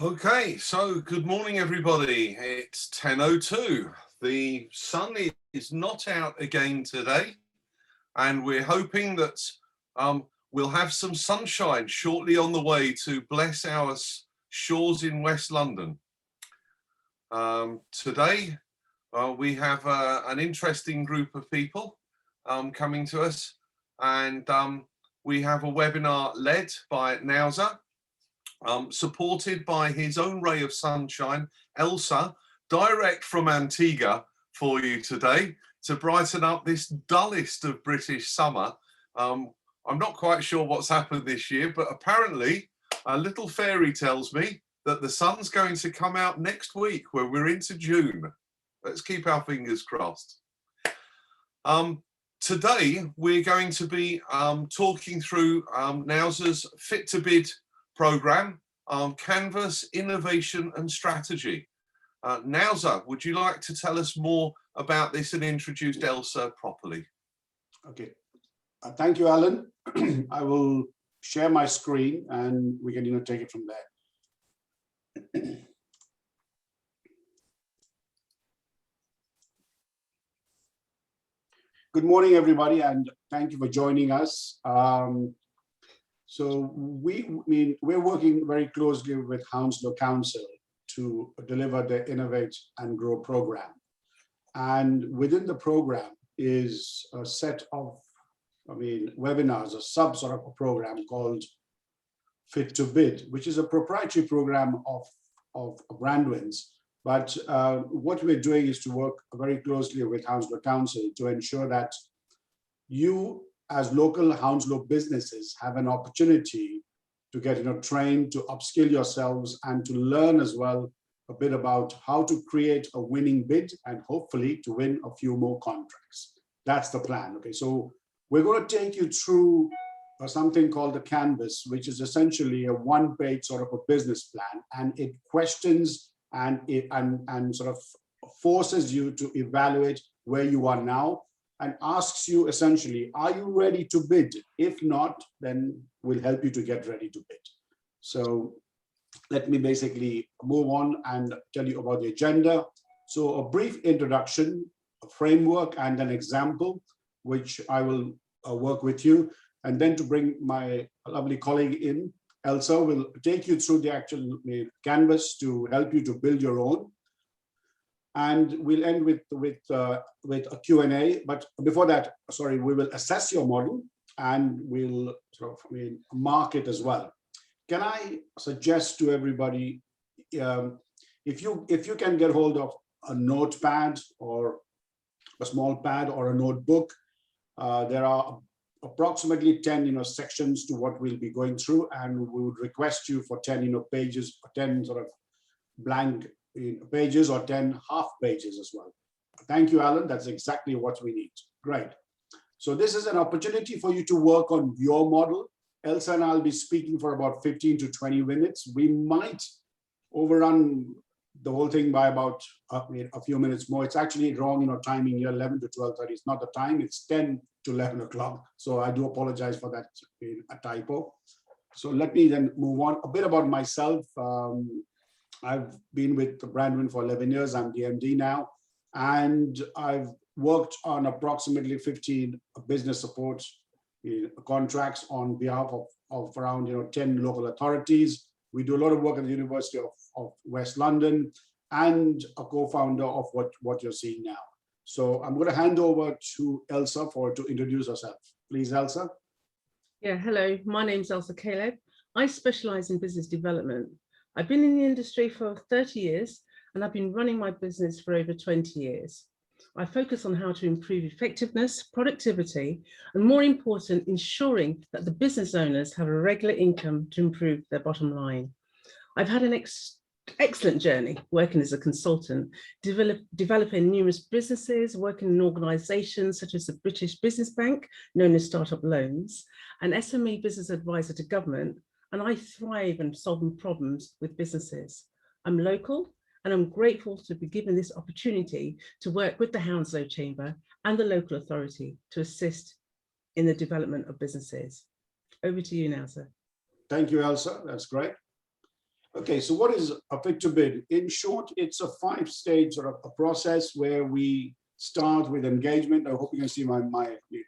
Okay, so good morning, everybody. It's 10:02. The sun is not out again today, and we're hoping that we'll have some sunshine shortly on the way to bless our shores in West London. Today, we have an interesting group of people coming to us, and we have a webinar led by Nauzar, supported by his own ray of sunshine, Elsa, direct from Antigua for you today to brighten up this dullest of British summer. I'm not quite sure what's happened this year, but apparently a little fairy tells me that the sun's going to come out next week when we're into June. Let's keep our fingers crossed. Today, we're going to be talking through Nauzar's Fit to Bid program, Canvas, Innovation and Strategy. Nauzar, would you like to tell us more about this and introduce Elsa properly? Okay, thank you, Alan. I will share my screen and we can take it from there. Good morning, everybody, and thank you for joining us. So we're working very closely with Hounslow Council to deliver the Innovate and Grow program. And within the program is a set of, webinars, a sub sort of a program called Fit to Bid, which is a proprietary program of Branduin's. But what we're doing is to work very closely with Hounslow Council to ensure that you, as local Hounslow businesses, have an opportunity to get trained, to upskill yourselves, and to learn as well a bit about how to create a winning bid and hopefully to win a few more contracts. That's the plan. Okay, so we're going to take you through something called the Canvas, which is essentially a one-page sort of a business plan, and it questions and sort of forces you to evaluate where you are now and asks you essentially, are you ready to bid? If not, then we'll help you to get ready to bid. So let me basically move on and tell you about the agenda. So a brief introduction, a framework, and an example, which I will work with you. And then to bring my lovely colleague in, Elsa will take you through the actual canvas to help you to build your own. And we'll end with a Q&A. But before that, sorry, we will assess your model and we'll sort of mark it as well. Can I suggest to everybody, if you can get hold of a notepad or a small pad or a notebook, there are approximately 10 sections to what we'll be going through, and we would request you for 10 pages, or 10 sort of blank pages, or 10 half pages as well. Thank you, Alan. That's exactly what we need. Great. So this is an opportunity for you to work on your model. Elsa and I'll be speaking for about 15 to 20 minutes. We might overrun the whole thing by about a few minutes more. It's actually wrong, timing here, 11 to 12:30. It's not the time, it's 10 to 11 o'clock. So I do apologize for that, a typo. So let me then move on. A bit about myself. I've been with Branduin for 11 years. I'm the MD now, and I've worked on approximately 15 business support contracts on behalf of around 10 local authorities. We do a lot of work at the University of West London, and a co-founder of what you're seeing now. So I'm going to hand over to Elsa to introduce herself. Please, Elsa. Yeah, hello. My name's Elsa Caleb. I specialize in business development. I've been in the industry for 30 years, and I've been running my business for over 20 years. I focus on how to improve effectiveness, productivity, and more important, ensuring that the business owners have a regular income to improve their bottom line. I've had an excellent journey working as a consultant, developing numerous businesses, working in organisations such as the British Business Bank, known as Startup Loans, an SME business advisor to government, and I thrive in solving problems with businesses. I'm local, and I'm grateful to be given this opportunity to work with the Hounslow Chamber and the local authority to assist in the development of businesses. Over to you now, sir. Thank you, Elsa. That's great. Okay, so what is a fit to bid? In short, it's a 5-stage sort of a process where we start with engagement. I hope you can see my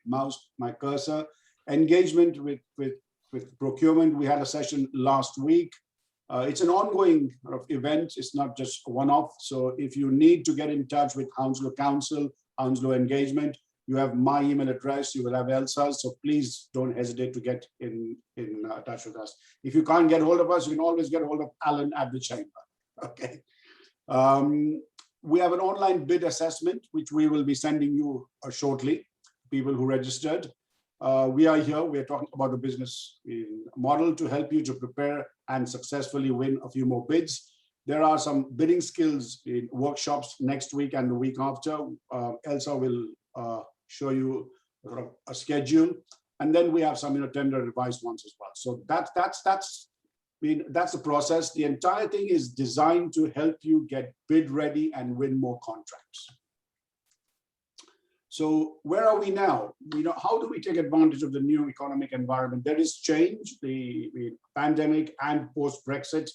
mouse, my cursor. Engagement with procurement. We had a session last week. It's an ongoing sort of event. It's not just a one-off. So if you need to get in touch with Hounslow Council, Hounslow Engagement, you have my email address, you will have Elsa's, so please don't hesitate to get in touch with us. If you can't get hold of us, you can always get hold of Alan at the chamber. Okay. We have an online bid assessment, which we will be sending you shortly, people who registered. We are here, we're talking about the business model to help you to prepare and successfully win a few more bids. There are some bidding skills in workshops next week and the week after. Elsa will show you a schedule, and then we have some tender advice ones as well. So that's the process. The entire thing is designed to help you get bid ready and win more contracts. So where are we now? How do we take advantage of the new economic environment? There is change. The pandemic and post-Brexit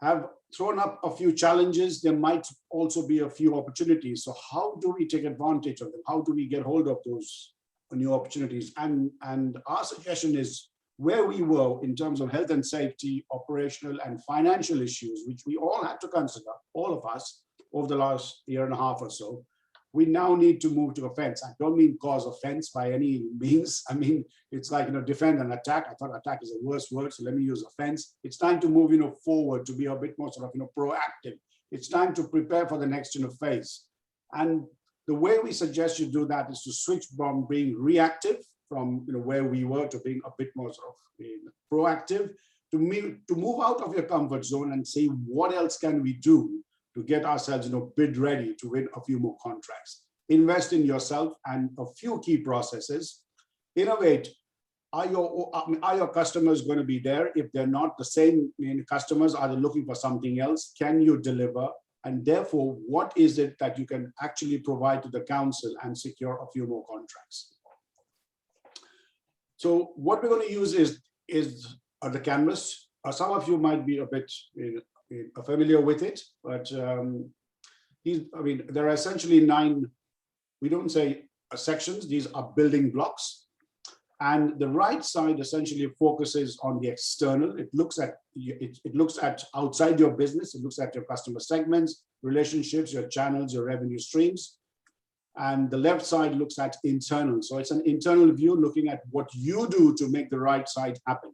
have thrown up a few challenges. There might also be a few opportunities. So how do we take advantage of them? How do we get hold of those new opportunities? And our suggestion is where we were in terms of health and safety, operational and financial issues, which we all had to consider, all of us, over the last year and a half or so. We now need to move to offense. I don't mean cause offense by any means. I mean, it's like, defend and attack. I thought attack is a worse word, so let me use offense. It's time to move, forward, to be a bit more sort of, proactive. It's time to prepare for the next, phase. And the way we suggest you do that is to switch from being reactive, from, where we were, to being a bit more sort of proactive, to move out of your comfort zone and see what else can we do to get ourselves, bid ready to win a few more contracts. Invest in yourself and a few key processes. Innovate. Are your customers going to be there? If they're not, the same customers, are they looking for something else? Can you deliver? And therefore, what is it that you can actually provide to the council and secure a few more contracts? So what we're going to use is the canvas. Some of you might be a bit familiar with it, but there are essentially 9, we don't say sections, these are building blocks. And the right side essentially focuses on the external. It looks at outside your business. It looks at your customer segments, relationships, your channels, your revenue streams. And the left side looks at internal. So it's an internal view looking at what you do to make the right side happen.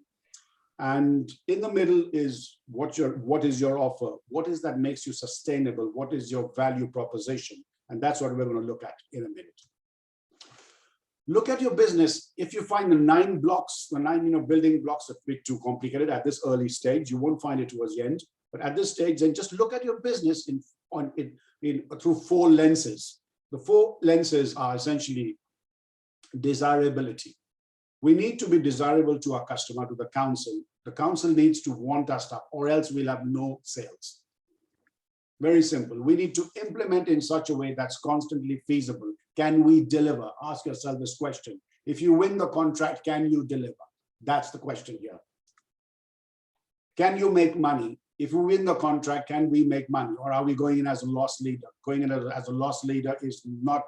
And in the middle is what is your offer? What is that makes you sustainable? What is your value proposition? And that's what we're going to look at in a minute. Look at your business. If you find the 9 blocks, the 9 building blocks a bit too complicated at this early stage, you won't find it towards the end. But at this stage, then just look at your business through 4 lenses. The 4 lenses are essentially desirability. We need to be desirable to our customer, to the council. The council needs to want our stuff, or else we'll have no sales. Very simple. We need to implement in such a way that's constantly feasible. Can we deliver? Ask yourself this question. If you win the contract, can you deliver? That's the question here. Can you make money? If we win the contract, can we make money? Or are we going in as a loss leader? Going in as a loss leader is not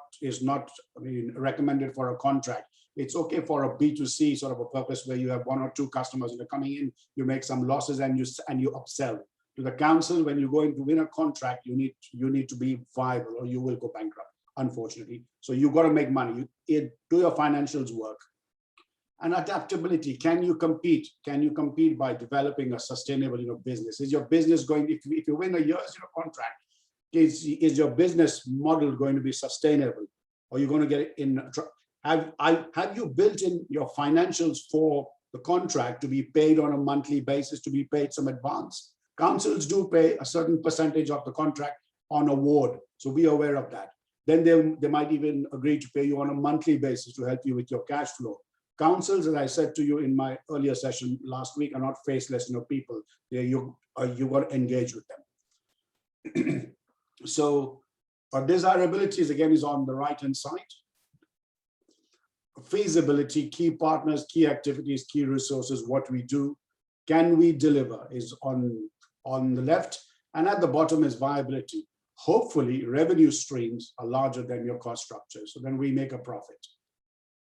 recommended for a contract. It's okay for a B2C sort of a purpose where you have 1 or 2 customers that are coming in, you make some losses and you upsell. To the council, when you're going to win a contract, you need to be viable or you will go bankrupt, unfortunately. So you've got to make money. Do your financials work. And adaptability, can you compete? Can you compete by developing a sustainable business? Is your business going, if you win a year's contract, is your business model going to be sustainable? Or are you going to get in? Have you built in your financials for the contract to be paid on a monthly basis, to be paid some advance? Councils do pay a certain percentage of the contract on award, so be aware of that. Then they might even agree to pay you on a monthly basis to help you with your cash flow. Councils, as I said to you in my earlier session last week, are not faceless people. You got to engage with them. So our desirabilities again is on the right hand side. Feasibility, key partners, key activities, key resources, what we do. can we deliver is on the left, and at the bottom is viability. Hopefully revenue streams are larger than your cost structure, so then we make a profit.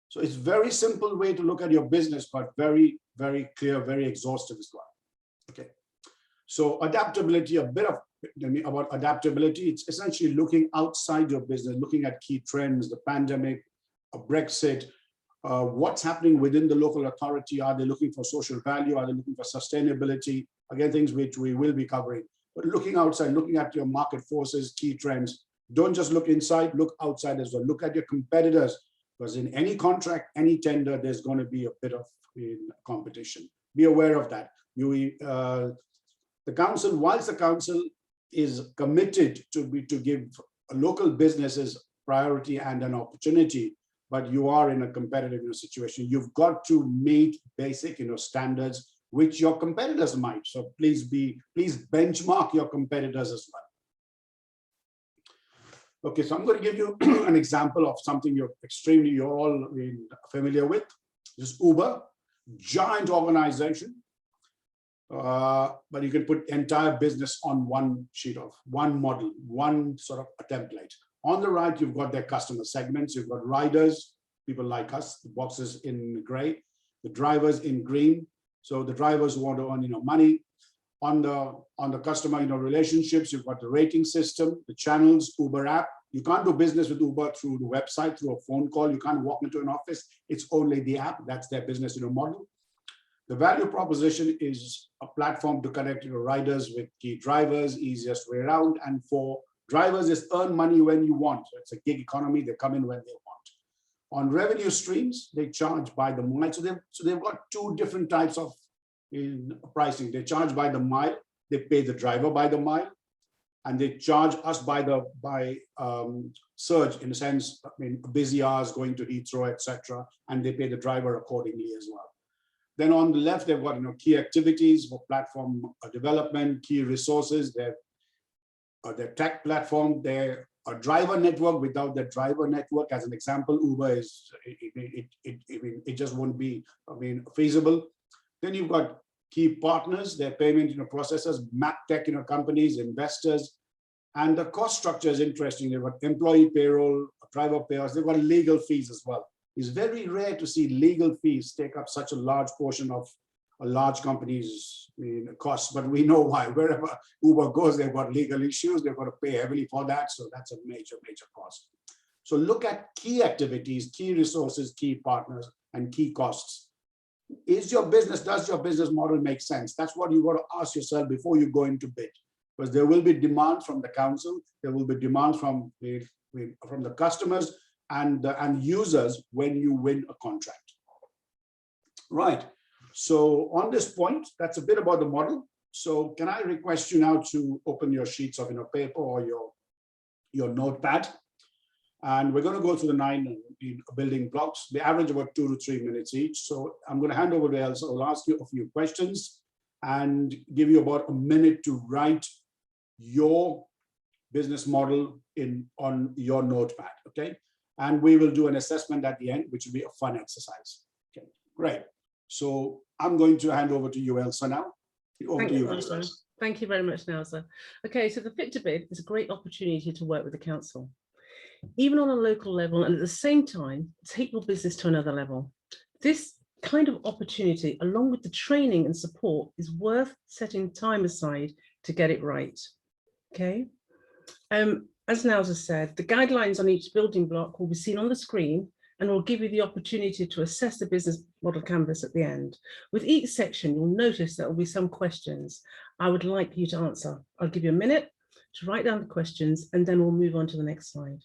So it's very simple way to look at your business, but very, very clear, very exhaustive as well. Okay, so adaptability, a bit of about adaptability, it's essentially looking outside your business, looking at key trends, the pandemic, Brexit, what's happening within the local authority. Are they looking for social value? Are they looking for sustainability? Again, things which we will be covering. But looking outside, looking at your market forces, key trends. Don't just look inside, look outside as well. Look at your competitors, because in any contract, any tender, there's going to be a bit of competition. Be aware of that. The council, whilst the council is committed to give local businesses priority and an opportunity, but you are in a competitive situation. You've got to meet basic standards which your competitors might. So please benchmark your competitors as well. Okay, so I'm going to give you an example of something you're all familiar with. This Uber, giant organization, but you can put entire business on one sheet of one model, one sort of a template. On the right, you've got their customer segments. You've got riders, people like us, the boxes in gray, the drivers in green. So the drivers who want to earn money. On the customer relationships, you've got the rating system, the channels, Uber app. You can't do business with Uber through the website, through a phone call. You can't walk into an office. It's only the app. That's their business model. The value proposition is a platform to connect riders with key drivers, easiest way around. And for drivers, is earn money when you want. So it's a gig economy. They come in when they want. On revenue streams, they charge by the mile. So they've got two different types of pricing. They charge by the mile. They pay the driver by the mile, and they charge us by surge, in a sense. Busy hours, going to Heathrow, etc., and they pay the driver accordingly as well. Then on the left, they've got key activities for platform development, key resources. Their tech platform, their driver network. Without the driver network, as an example, Uber is it just won't be feasible. Then you've got key partners, their payment processors, map tech companies, investors, and the cost structure is interesting. They've got employee payroll, driver payers. They've got legal fees as well. It's very rare to see legal fees take up such a large portion of a large company's costs, but we know why. Wherever Uber goes, they've got legal issues. They've got to pay heavily for that. So that's a major, major cost. So look at key activities, key resources, key partners, and key costs. Does your business model make sense? That's what you got to ask yourself before you go into bid, because there will be demand from the council. There will be demand from the customers and users when you win a contract. Right. So on this point, that's a bit about the model. So can I request you now to open your sheets of paper or your notepad, and we're going to go through the 9 building blocks. They average about 2 to 3 minutes each. So I'm going to hand over to Elsa. I'll ask you a few questions and give you about a minute to write your business model on your notepad. Okay, and we will do an assessment at the end, which will be a fun exercise. Okay, great. So I'm going to hand over to you, Elsa, now. Over to you, Elsa. Thank you very much, Nauzar. Okay, so the Fit to Bid is a great opportunity to work with the council, even on a local level, and at the same time, take your business to another level. This kind of opportunity, along with the training and support, is worth setting time aside to get it right. Okay. As Nauzar said, the guidelines on each building block will be seen on the screen and will give you the opportunity to assess the business model canvas at the end. With each section, you'll notice there will be some questions I would like you to answer. I'll give you a minute to write down the questions, and then we'll move on to the next slide.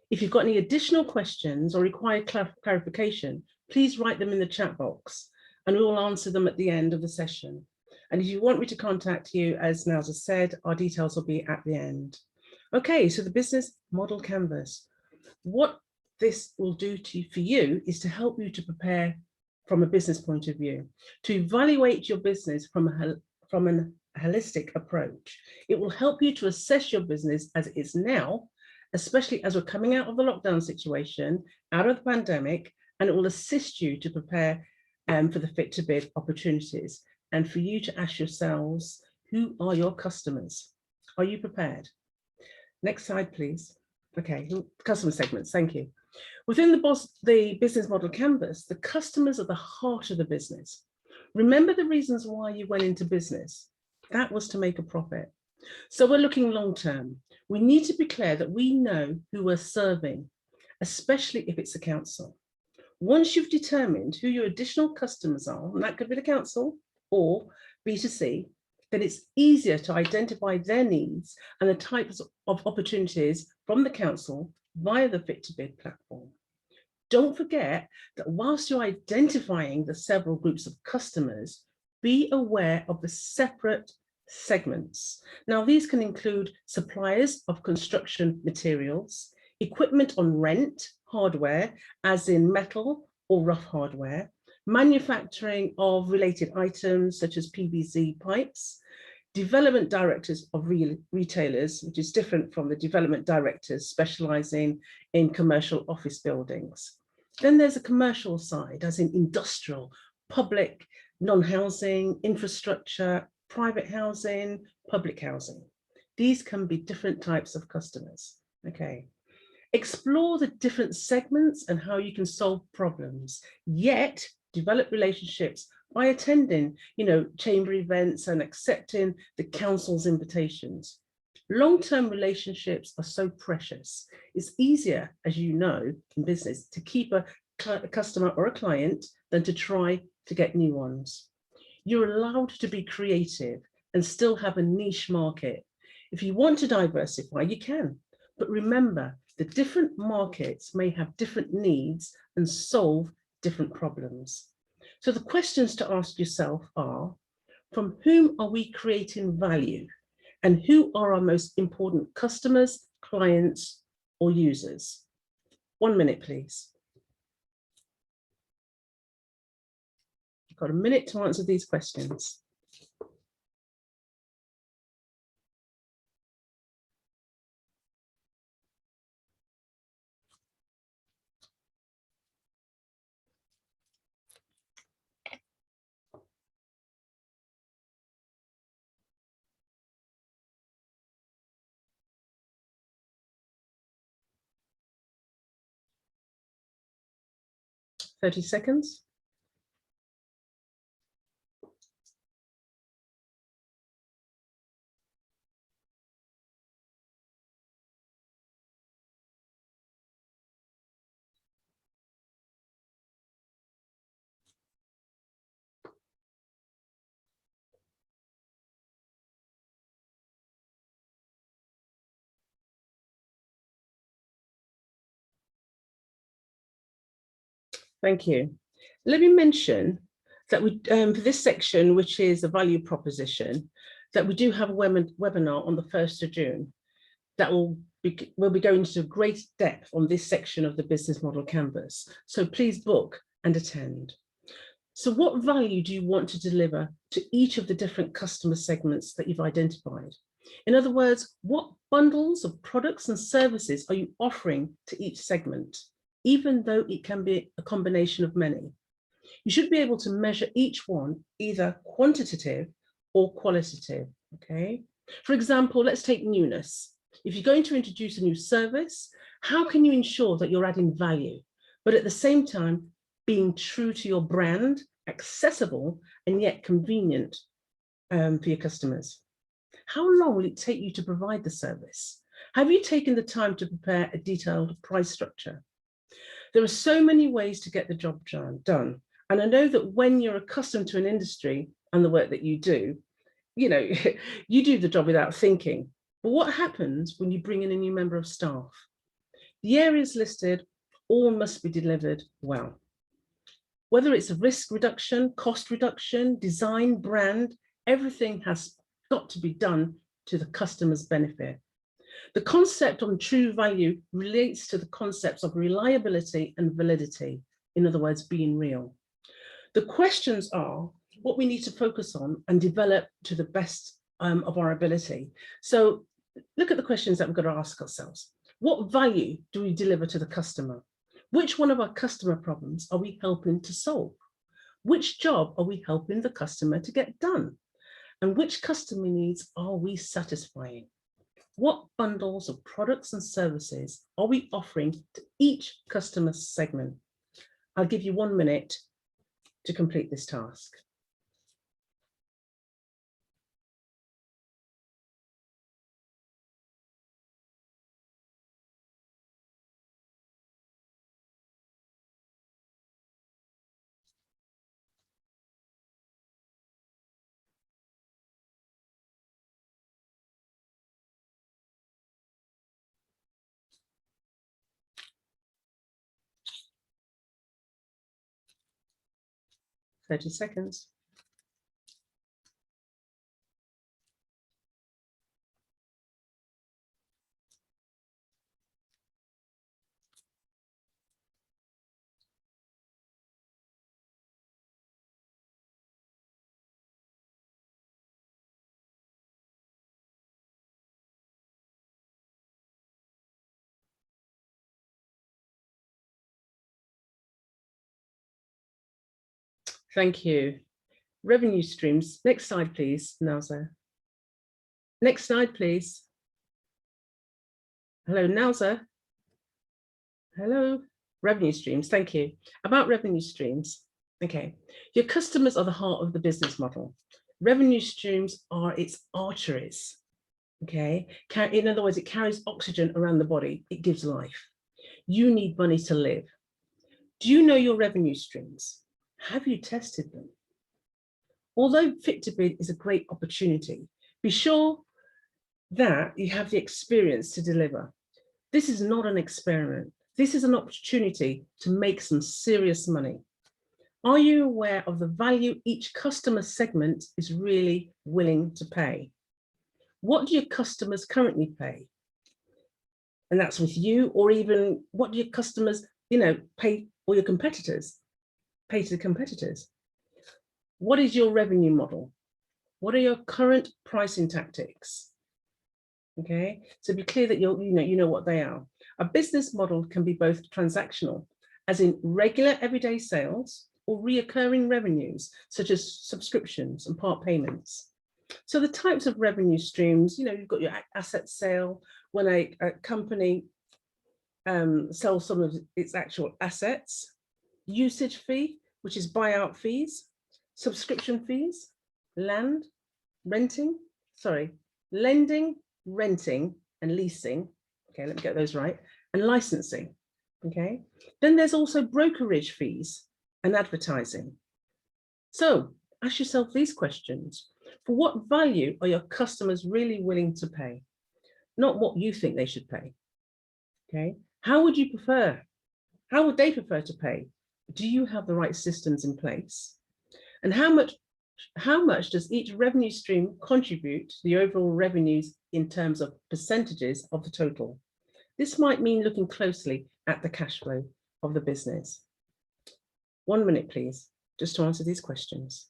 If you've got any additional questions or require clarification, please write them in the chat box and we will answer them at the end of the session. And if you want me to contact you, as Nauzar said, our details will be at the end. Okay, so the business model canvas. What this will do for you is to help you to prepare from a business point of view, to evaluate your business from a holistic approach. It will help you to assess your business as it is now, especially as we're coming out of the lockdown situation, out of the pandemic, and it will assist you to prepare for the Fit to Bid opportunities. and for you to ask yourselves, who are your customers? Are you prepared? Next slide, please. Okay, customer segments, thank you. Within the business model canvas, the customers are the heart of the business. Remember the reasons why you went into business. That was to make a profit. So we're looking long term. We need to be clear that we know who we're serving, especially if it's a council. Once you've determined who your additional customers are, and that could be the council or B2C, then it's easier to identify their needs and the types of opportunities from the council via the Fit to Bid platform. Don't forget that whilst you're identifying the several groups of customers, be aware of the separate segments. Now, these can include suppliers of construction materials, equipment on rent, hardware, as in metal or rough hardware, manufacturing of related items such as PVC pipes, development directors of retailers, which is different from the development directors specializing in commercial office buildings. Then there's a commercial side, as in industrial, public, non-housing, infrastructure, private housing, public housing. These can be different types of customers. Okay. Explore the different segments and how you can solve problems, yet develop relationships by attending, chamber events and accepting the council's invitations. Long-term relationships are so precious. It's easier, as you know, in business to keep a customer or a client than to try to get new ones. You're allowed to be creative and still have a niche market. If you want to diversify, you can, but remember, the different markets may have different needs and solve different problems. So the questions to ask yourself are, from whom are we creating value? And who are our most important customers, clients, or users? 1 minute, please. You've got a minute to answer these questions. Seconds. Thank you. Let me mention that we, for this section, which is a value proposition, that we do have a webinar on the 1st of June that will be going into great depth on this section of the business model canvas. So please book and attend. So what value do you want to deliver to each of the different customer segments that you've identified? In other words, what bundles of products and services are you offering to each segment, even though it can be a combination of many? You should be able to measure each one, either quantitative or qualitative, okay? For example, let's take newness. If you're going to introduce a new service, how can you ensure that you're adding value, but at the same time, being true to your brand, accessible and yet convenient for your customers? How long will it take you to provide the service? Have you taken the time to prepare a detailed price structure? There are so many ways to get the job done. And I know that when you're accustomed to an industry and the work that you do, you do the job without thinking. But what happens when you bring in a new member of staff? The areas listed all must be delivered well. Whether it's a risk reduction, cost reduction, design, brand, everything has got to be done to the customer's benefit. The concept on true value relates to the concepts of reliability and validity, in other words, being real. The questions are what we need to focus on and develop to the best of our ability. So look at the questions that we've got to ask ourselves. What value do we deliver to the customer? Which one of our customer problems are we helping to solve? Which job are we helping the customer to get done? And which customer needs are we satisfying? What bundles of products and services are we offering to each customer segment? I'll give you 1 minute to complete this task. Thirty seconds. Thank you. Revenue streams. Next slide, please, Nauzar. Next slide, please. Hello, Nauzar. Hello. Revenue streams. Thank you. About revenue streams. Okay. Your customers are the heart of the business model. Revenue streams are its arteries. Okay. In other words, it carries oxygen around the body. It gives life. You need money to live. Do you know your revenue streams? Have you tested them? Although Fit to Bid is a great opportunity, be sure that you have the experience to deliver. This is not an experiment. This is an opportunity to make some serious money. Are you aware of the value each customer segment is really willing to pay? What do your customers currently pay? And that's with you, or even what do your customers, pay, or your competitors pay to the competitors? What is your revenue model? What are your current pricing tactics? Okay, so be clear that you know what they are. A business model can be both transactional, as in regular everyday sales, or reoccurring revenues, such as subscriptions and part payments. So the types of revenue streams, you've got your asset sale, when a company sells some of its actual assets, usage fee, which is buyout fees, subscription fees, lending, renting, and leasing. Okay, let me get those right, and licensing. Okay, then there's also brokerage fees and advertising. So ask yourself these questions. For what value are your customers really willing to pay? Not what you think they should pay. Okay, how would they prefer to pay? Do you have the right systems in place? And how much does each revenue stream contribute to the overall revenues in terms of percentages of the total? This might mean looking closely at the cash flow of the business. 1 minute, please, just to answer these questions.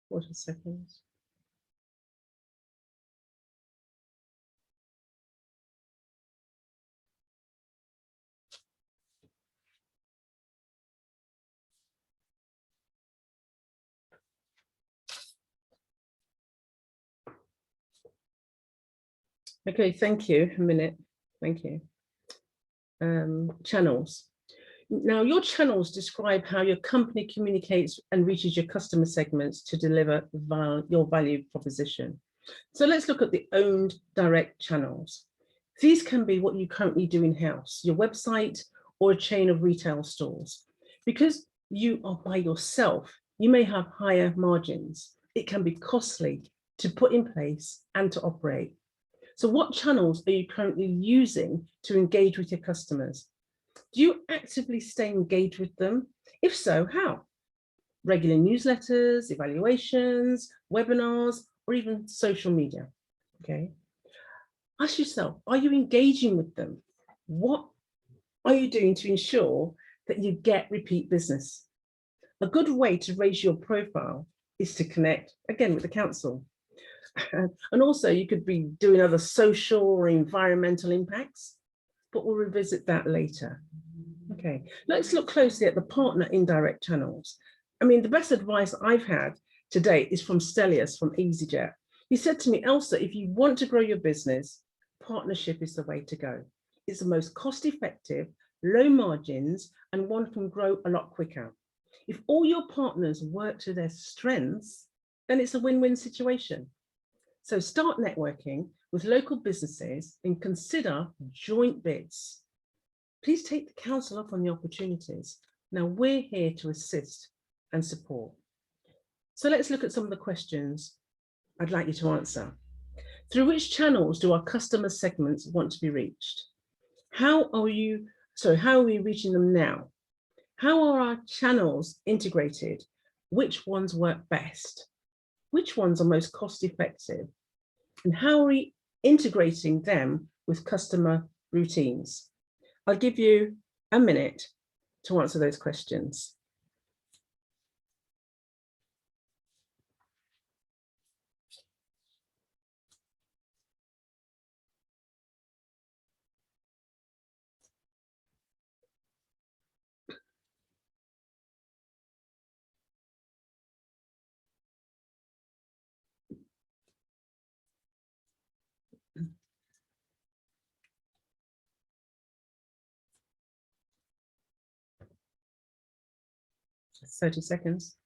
What a second. Okay, thank you. A minute. Thank you. Channels. Now, your channels describe how your company communicates and reaches your customer segments to deliver your value proposition. So let's look at the owned direct channels. These can be what you currently do in-house, your website, or a chain of retail stores. Because you are by yourself, you may have higher margins. It can be costly to put in place and to operate. So what channels are you currently using to engage with your customers? Do you actively stay engaged with them? If so, how? Regular newsletters, evaluations, webinars, or even social media, okay? Ask yourself, are you engaging with them? What are you doing to ensure that you get repeat business? A good way to raise your profile is to connect, again, with the council. And also you could be doing other social or environmental impacts, but we'll revisit that later. Okay, let's look closely at the partner indirect channels. I mean, the best advice I've had to date is from Stelios from EasyJet. He said to me, Elsa, if you want to grow your business, partnership is the way to go. It's the most cost-effective, low margins, and one can grow a lot quicker. If all your partners work to their strengths, then it's a win-win situation. So start networking with local businesses and consider joint bids. Please take the council up on the opportunities. Now we're here to assist and support. So let's look at some of the questions I'd like you to answer. Through which channels do our customer segments want to be reached? How are we reaching them now? How are our channels integrated? Which ones work best? Which ones are most cost effective? And how are we integrating them with customer routines? I'll give you a minute to answer those questions. Just 30 seconds.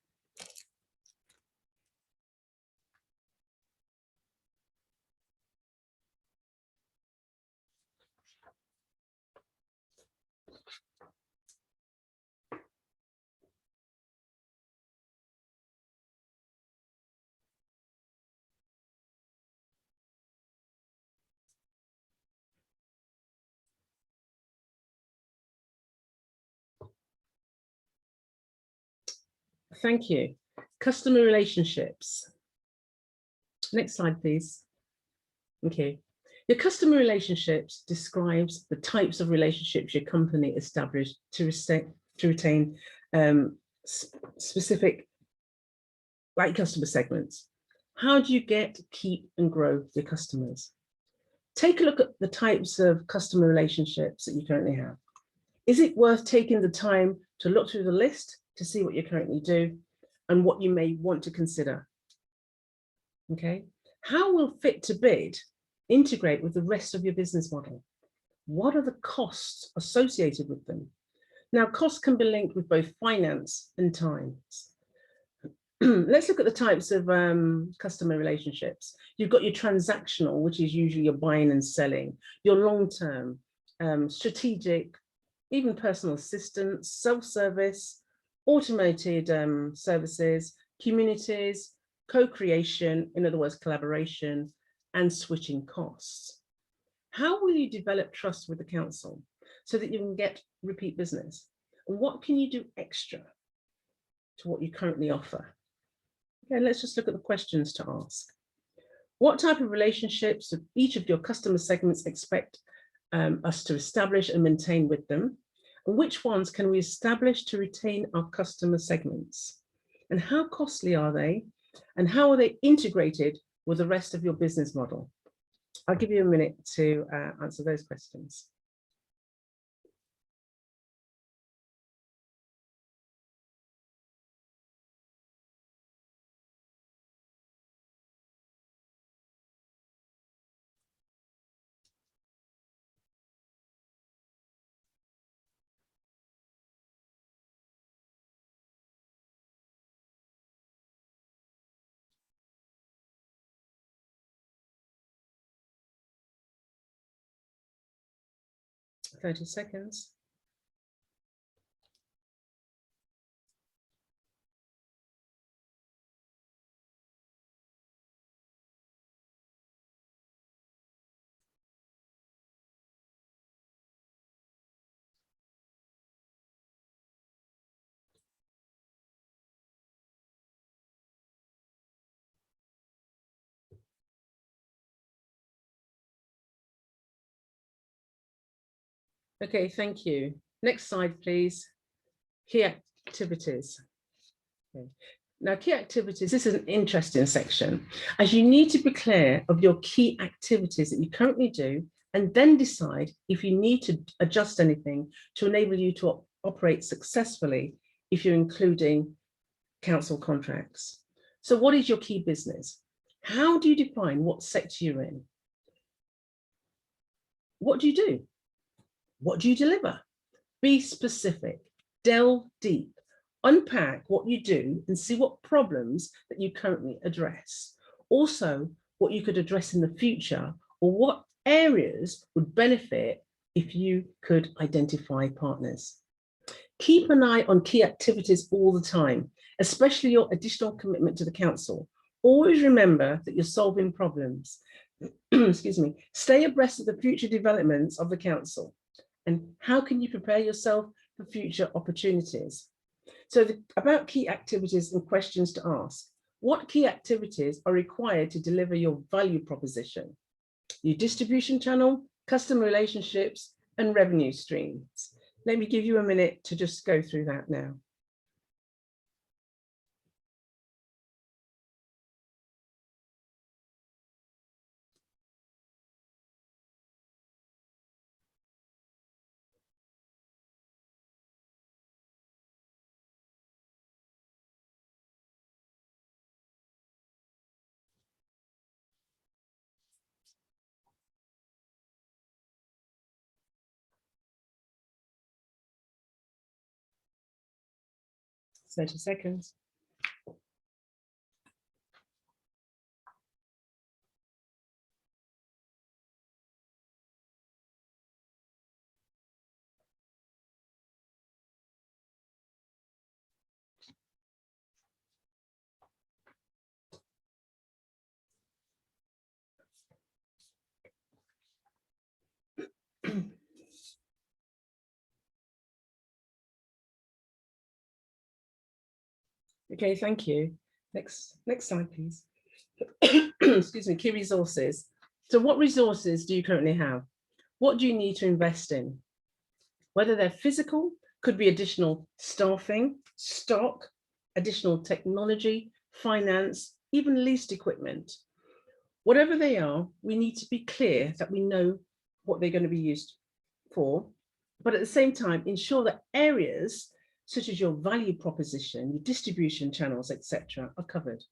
Thank you. Customer relationships. Next slide, please. Okay. Your customer relationships describes the types of relationships your company established to retain specific customer segments. How do you get, keep, and grow your customers? Take a look at the types of customer relationships that you currently have. Is it worth taking the time to look through the list to see what you currently do and what you may want to consider? Okay. How will fit to bid integrate with the rest of your business model? What are the costs associated with them? Now, costs can be linked with both finance and time. Let's look at the types of customer relationships. You've got your transactional, which is usually your buying and selling, your long-term, strategic, even personal assistance, self-service, automated services, communities, co-creation, in other words, collaboration, and switching costs. How will you develop trust with the council so that you can get repeat business? And what can you do extra to what you currently offer? Okay, let's just look at the questions to ask. What type of relationships do each of your customer segments expect us to establish and maintain with them? And which ones can we establish to retain our customer segments? And how costly are they? And how are they integrated with the rest of your business model? I'll give you a minute to answer those questions. .30 seconds. Okay, thank you. Next slide, please. Key activities. Okay. Now, key activities, this is an interesting section, as you need to be clear of your key activities that you currently do, and then decide if you need to adjust anything to enable you to operate successfully if you're including council contracts. So what is your key business? How do you define what sector you're in? What do you do? What do you deliver? Be specific, delve deep, unpack what you do and see what problems that you currently address. Also, what you could address in the future, or what areas would benefit if you could identify partners. Keep an eye on key activities all the time, especially your additional commitment to the council. Always remember that you're solving problems. Excuse me. Stay abreast of the future developments of the council. And how can you prepare yourself for future opportunities? So about key activities and questions to ask. What key activities are required to deliver your value proposition? Your distribution channel, customer relationships, and revenue streams. Let me give you a minute to just go through that now. Thirty seconds. Okay, thank you. Next slide, please. Excuse me, key resources. So what resources do you currently have? What do you need to invest in? Whether they're physical, could be additional staffing, stock, additional technology, finance, even leased equipment. Whatever they are, we need to be clear that we know what they're going to be used for, but at the same time, ensure that areas such as your value proposition, your distribution channels, etc., are covered.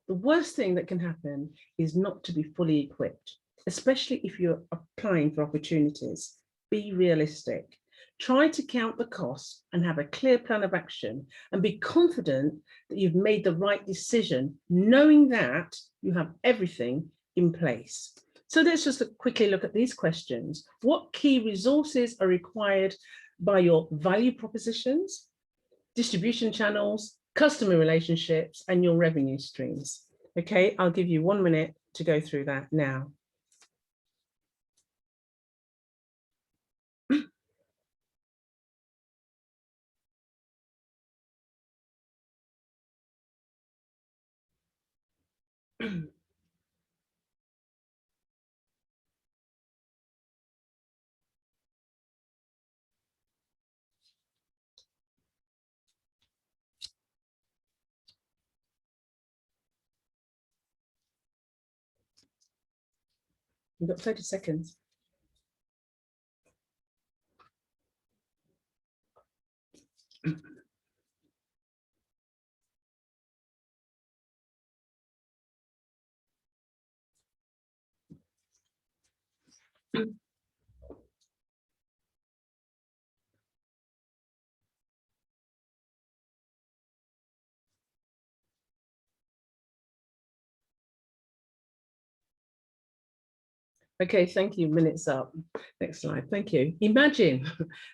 The worst thing that can happen is not to be fully equipped, especially if you're applying for opportunities. Be realistic. Try to count the costs and have a clear plan of action, and be confident that you've made the right decision, knowing that you have everything in place. So let's just quickly look at these questions. What key resources are required by your value propositions, distribution channels, customer relationships, and your revenue streams? Okay, I'll give you 1 minute to go through that now. You've got 30 seconds. Okay, thank you. Minutes up. Next slide. Thank you. Imagine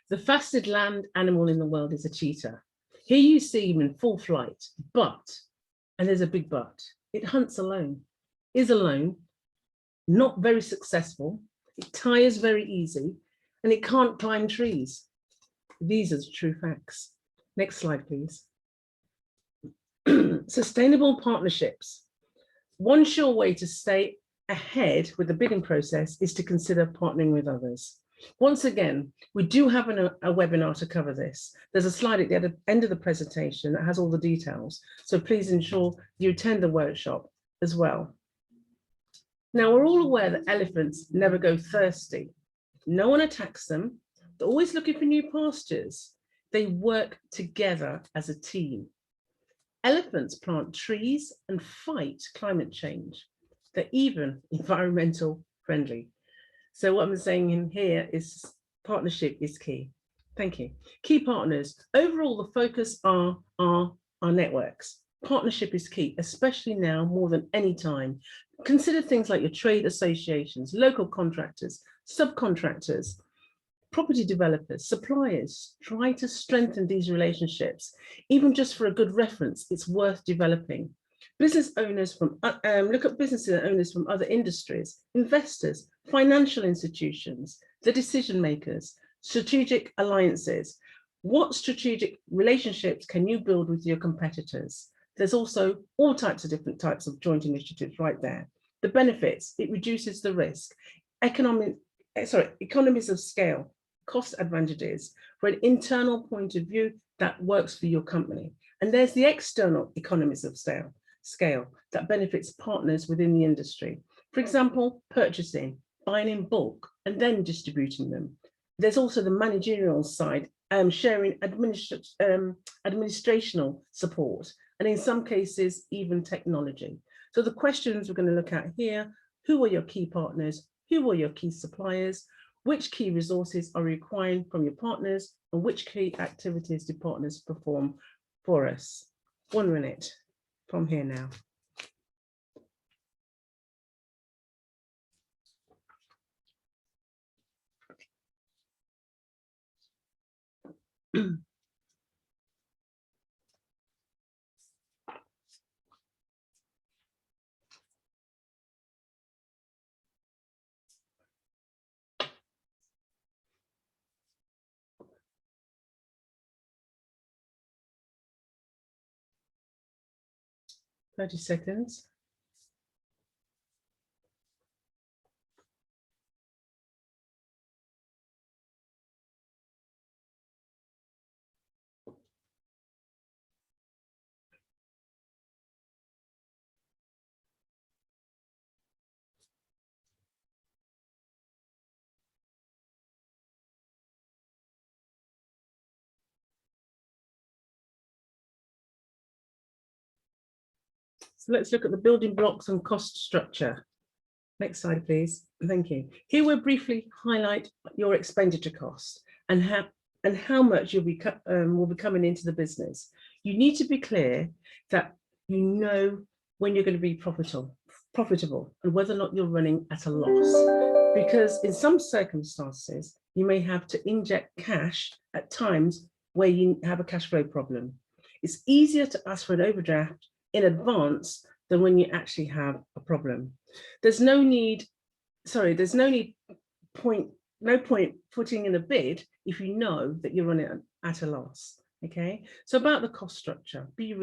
the fastest land animal in the world is a cheetah. Here you see him in full flight, but, and there's a big but, it hunts alone, is alone, not very successful, it tires very easy, and it can't climb trees. These are the true facts. Next slide, please. Sustainable partnerships. One sure way to stay ahead with the bidding process is to consider partnering with others. Once again, we do have a webinar to cover this. There's a slide at the end of the presentation that has all the details. So please ensure you attend the workshop as well. Now, we're all aware that elephants never go thirsty. No one attacks them. They're always looking for new pastures. They work together as a team. Elephants plant trees and fight climate change. They're even environmental friendly. So what I'm saying in here is partnership is key. Thank you. Key partners. Overall, the focus are our networks. Partnership is key, especially now more than any time. Consider things like your trade associations, local contractors, subcontractors, property developers, suppliers. Try to strengthen these relationships. Even just for a good reference, it's worth developing. Business owners from, look at business owners from other industries, investors, financial institutions, the decision makers, strategic alliances. What strategic relationships can you build with your competitors? There's also all types of different types of joint initiatives right there. The benefits, it reduces the risk. Economies of scale, cost advantages for an internal point of view that works for your company. And there's the external economies of scale that benefits partners within the industry. For example, purchasing, buying in bulk, and then distributing them. There's also the managerial side, sharing administrational support, and in some cases, even technology. So the questions we're going to look at here: who are your key partners? Who are your key suppliers? Which key resources are required from your partners? And which key activities do partners perform for us? 1 minute from here now. Mm. 30 seconds. So let's look at the building blocks and cost structure. Next slide, please. Thank you. Here we'll briefly highlight your expenditure costs and how much will be coming into the business. You need to be clear that you know when you're going to be profitable and whether or not you're running at a loss. Because in some circumstances, you may have to inject cash at times where you have a cash flow problem. It's easier to ask for an overdraft in advance than when you actually have a problem. There's no point putting in a bid if you know that you're running at a loss. Okay, so about the cost structure, be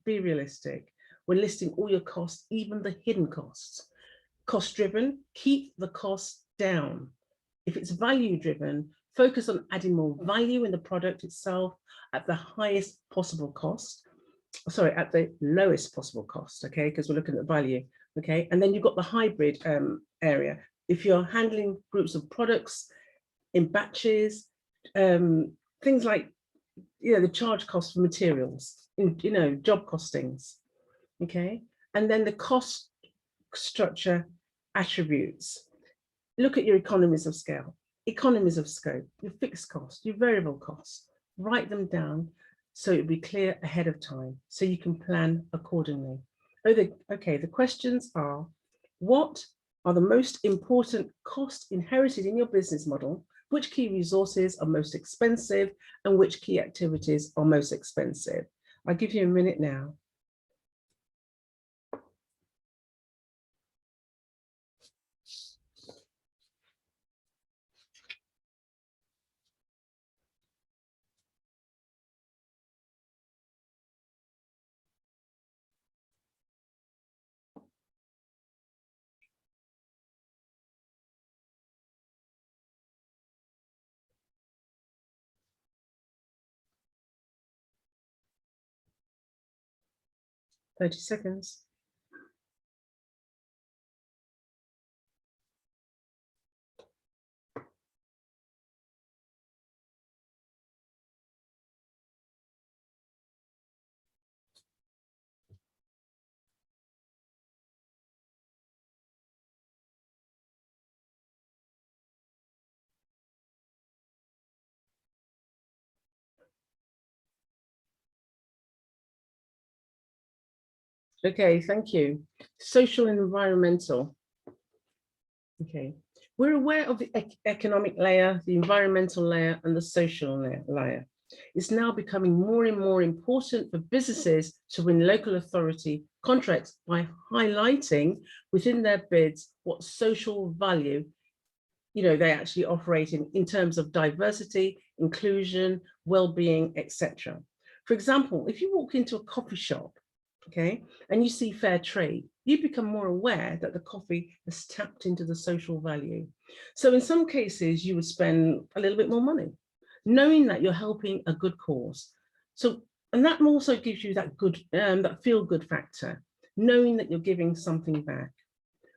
realistic when listing all your costs, even the hidden costs. Cost driven, keep the costs down. If it's value driven, focus on adding more value in the product itself at the highest possible cost. Sorry, at the lowest possible cost, okay, because we're looking at value, okay. And then you've got the hybrid area. If you're handling groups of products in batches, things like, the charge cost for materials, job costings, okay. And then the cost structure attributes. Look at your economies of scale, economies of scope, your fixed cost, your variable costs, write them down so it'll be clear ahead of time so you can plan accordingly. Okay, the questions are: what are the most important costs inherited in your business model? Which key resources are most expensive and which key activities are most expensive? I'll give you a minute now. 30 seconds. Okay, thank you. Social and environmental. Okay, we're aware of the economic layer, the environmental layer, and the social layer. It's now becoming more and more important for businesses to win local authority contracts by highlighting within their bids what social value they actually operate in terms of diversity, inclusion, well-being, etc. For example, if you walk into a coffee shop, okay, and you see fair trade, you become more aware that the coffee has tapped into the social value. So in some cases, you would spend a little bit more money, knowing that you're helping a good cause. So, and that also gives you that good, that feel-good factor, knowing that you're giving something back.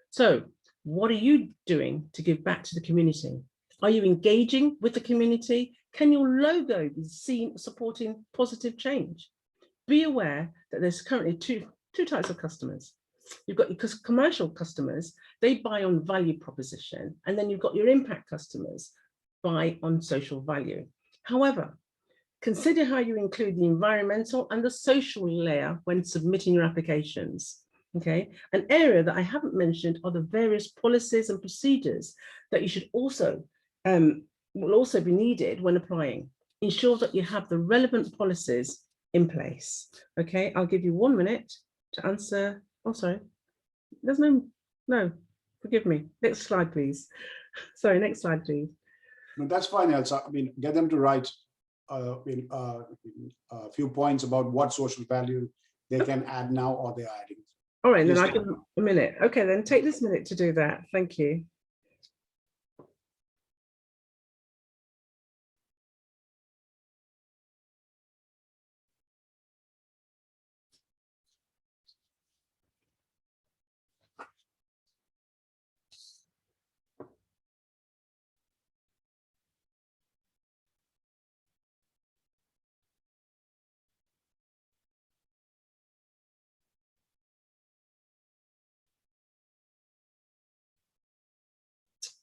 So what are you doing to give back to the community? Are you engaging with the community? Can your logo be seen supporting positive change? Be aware that there's currently two types of customers. You've got your commercial customers, they buy on value proposition, and then you've got your impact customers, buy on social value. However, consider how you include the environmental and the social layer when submitting your applications. Okay, an area that I haven't mentioned are the various policies and procedures that you should also will also be needed when applying. Ensure that you have the relevant policies in place. Okay, I'll give you 1 minute to answer. Oh, sorry, there's no, forgive me. Next slide, please. Sorry, next slide, please. No, that's fine, Elsa. I mean, get them to write a few points about what social value they can add now or they're adding. All right, then I give them a minute. Okay, then take this minute to do that. Thank you.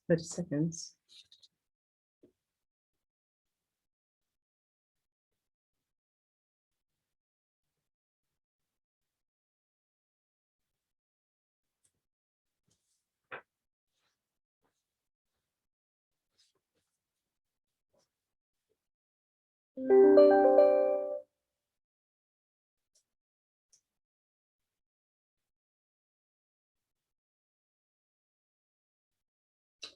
Thirty seconds.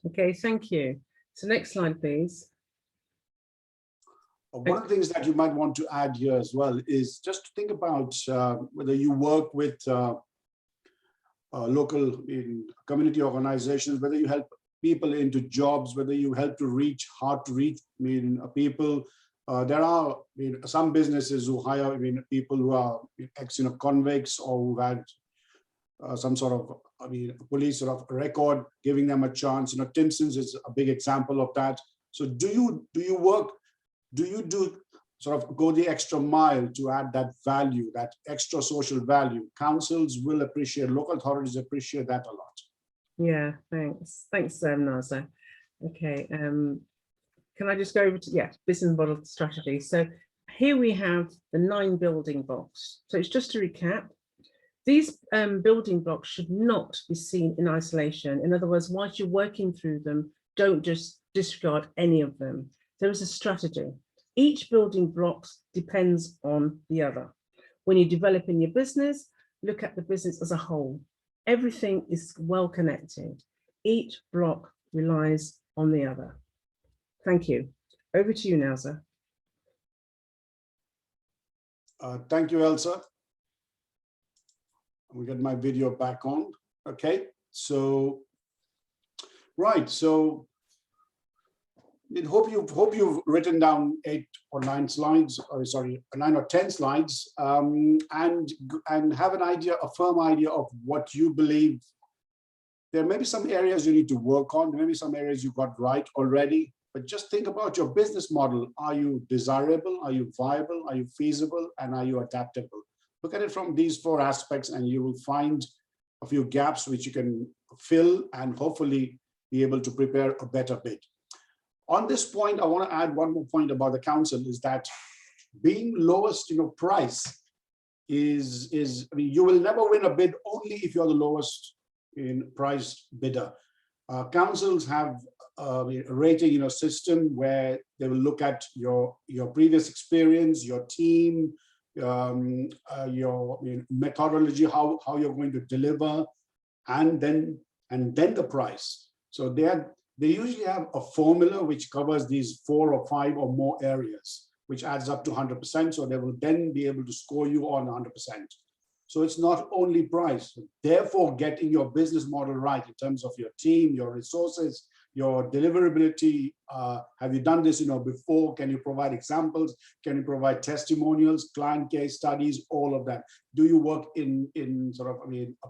Okay, thank you. So next slide, please. One of the things that you might want to add here as well is just to think about whether you work with local community organizations, whether you help people into jobs, whether you help to reach hard to reach people. There are some businesses who hire people who are ex-convicts or who had some sort of police sort of record, giving them a chance. Timpson's is a big example of that. So do you do sort of go the extra mile to add that value, that extra social value? Councils will appreciate, local authorities appreciate that a lot. Yeah, thanks, Nauzar. Okay, can I just go over to business model strategy? So here we have the 9 building blocks. So it's just to recap. These building blocks should not be seen in isolation. In other words, whilst you're working through them, don't just disregard any of them. There is a strategy. Each building block depends on the other. When you're developing your business, look at the business as a whole. Everything is well connected. Each block relies on the other. Thank you. Over to you, Nauzar. Thank you, Elsa. We get my video back on. Okay, so right, so hope you've written down 8 or 9 slides, or sorry, 9 or 10 slides, and have an idea, a firm idea of what you believe. There may be some areas you need to work on, maybe some areas you got right already, but just think about your business model. Are you desirable? Are you viable? Are you feasible? And are you adaptable? Look at it from these 4 aspects, and you will find a few gaps which you can fill and hopefully be able to prepare a better bid. On this point, I want to add one more point about the council, is that being lowest, price is I mean, you will never win a bid only if you're the lowest in price bidder. Councils have a rating, system where they will look at your previous experience, your team, your methodology, how you're going to deliver, and then the price. So they usually have a formula which covers these 4 or 5 or more areas, which adds up to 100%. So they will then be able to score you on 100%. So it's not only price. Therefore, getting your business model right in terms of your team, your resources, your deliverability. Have you done this before? Can you provide examples? Can you provide testimonials, client case studies, all of that? Do you work in sort of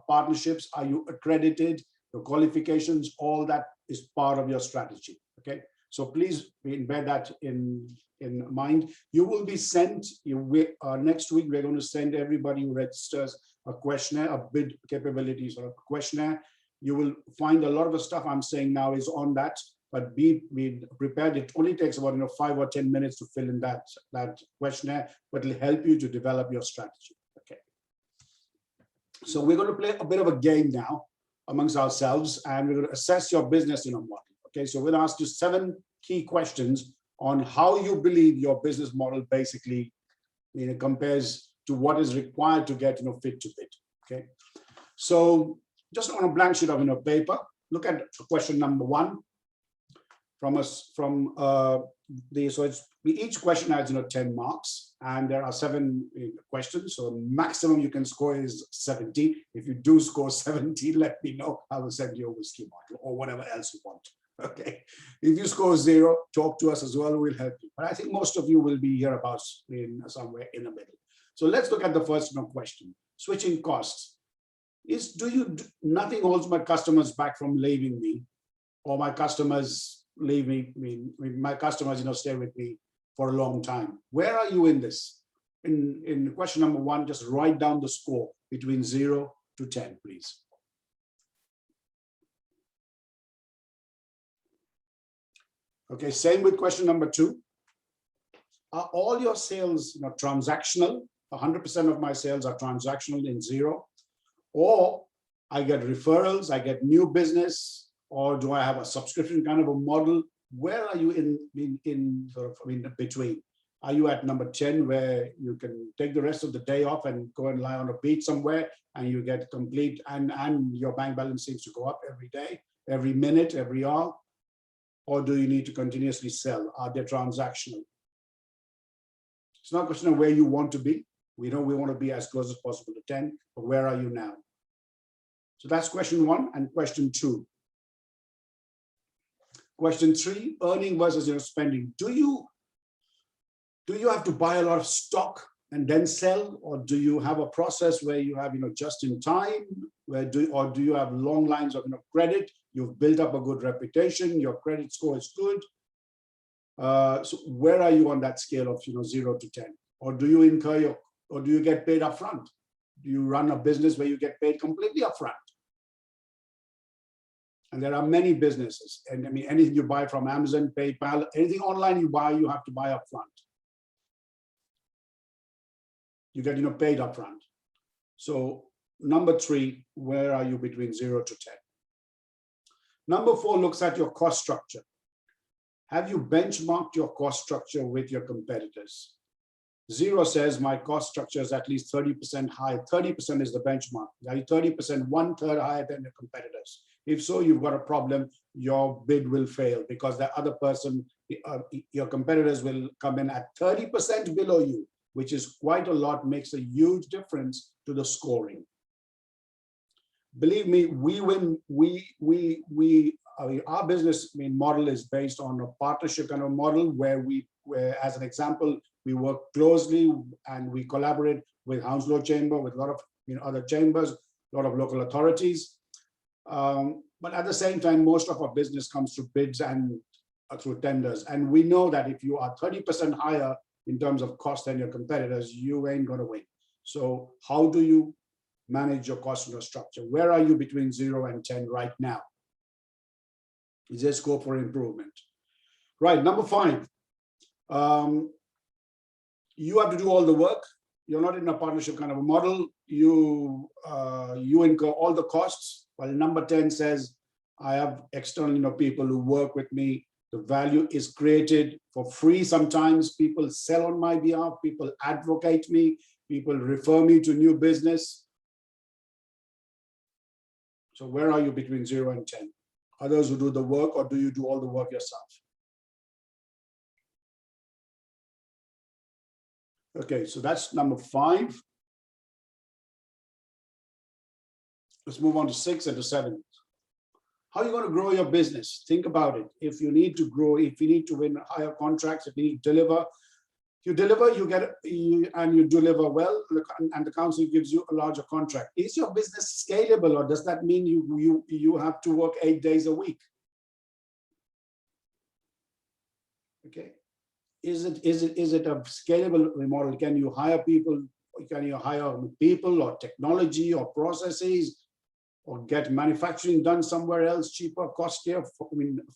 partnerships? Are you accredited? Your qualifications, all that is part of your strategy. Okay, so please embed that in mind. You will be sent next week. We're going to send everybody who registers a questionnaire, a bid capability sort of questionnaire. You will find a lot of the stuff I'm saying now is on that, but be prepared. It only takes about 5 or 10 minutes to fill in that questionnaire, but it'll help you to develop your strategy. Okay, so we're going to play a bit of a game now amongst ourselves, and we're going to assess your business model. Okay, so we're going to ask you 7 key questions on how you believe your business model basically compares to what is required to get fit to bid. Okay, so just on a blank sheet of paper, look at question number 1 from us so it's each question has 10 marks, and there are 7 questions, so maximum you can score is 70. If you do score 70, let me know. I will send you a whiskey bottle or whatever else you want. Okay, if you score 0, talk to us as well, we'll help you. But I think most of you will be hereabouts somewhere in the middle. So let's look at the first question. Switching costs. Nothing holds my customers back from leaving me, or my customers leave me. My customers stay with me for a long time. Where are you in this? In question number 1, just write down the score between 0 to 10, please. Okay, same with question number 2. Are all your sales transactional? 100% of my sales are transactional in 0, or I get referrals, I get new business, or do I have a subscription kind of a model? Where are you in between? Are you at number 10, where you can take the rest of the day off and go and lie on a beach somewhere, and you get complete, and your bank balance seems to go up every day, every minute, every hour? Or do you need to continuously sell? Are they transactional? It's not a question of where you want to be. We know we want to be as close as possible to 10, but where are you now? So that's question 1 and question 2. Question 3, earning versus spending. Do you have to buy a lot of stock and then sell, or do you have a process where you have just in time, or do you have long lines of credit? You've built up a good reputation, your credit score is good. So where are you on that scale of 0 to 10? Or do you or do you get paid upfront? Do you run a business where you get paid completely upfront? And there are many businesses, and anything you buy from Amazon, PayPal, anything online you buy, you have to buy upfront. You get paid upfront. So number 3, where are you between 0 to 10? Number 4 looks at your cost structure. Have you benchmarked your cost structure with your competitors? 0 says my cost structure is at least 30% high. 30% is the benchmark. Are you 30%, 1/3 higher than your competitors? If so, you've got a problem. Your bid will fail because the other person, your competitors will come in at 30% below you, which is quite a lot, makes a huge difference to the scoring. Believe me, we win. We our business model is based on a partnership kind of model where as an example, we work closely and we collaborate with Hounslow Chamber, with a lot of other chambers, a lot of local authorities. But at the same time, most of our business comes through bids and through tenders. And we know that if you are 30% higher in terms of cost than your competitors, you ain't going to win. So how do you manage your cost structure? Where are you between 0 and 10 right now? Is there scope for improvement? Right, number 5. You have to do all the work. You're not in a partnership kind of a model. You incur all the costs. While number 10 says, I have external people who work with me. The value is created for free. Sometimes people sell on my behalf. People advocate me. People refer me to new business. So where are you between 0 and 10? Others who do the work, or do you do all the work yourself? Okay, so that's number 5. Let's move on to 6 and to 7. How are you going to grow your business? Think about it. If you need to grow, if you need to win higher contracts, if you need to deliver, you deliver, and you deliver well, and the council gives you a larger contract. Is your business scalable, or does that mean you have to work 8 days a week? Okay. Is it a scalable model? Can you hire people? Can you hire people or technology or processes, or get manufacturing done somewhere else, cheaper, costlier,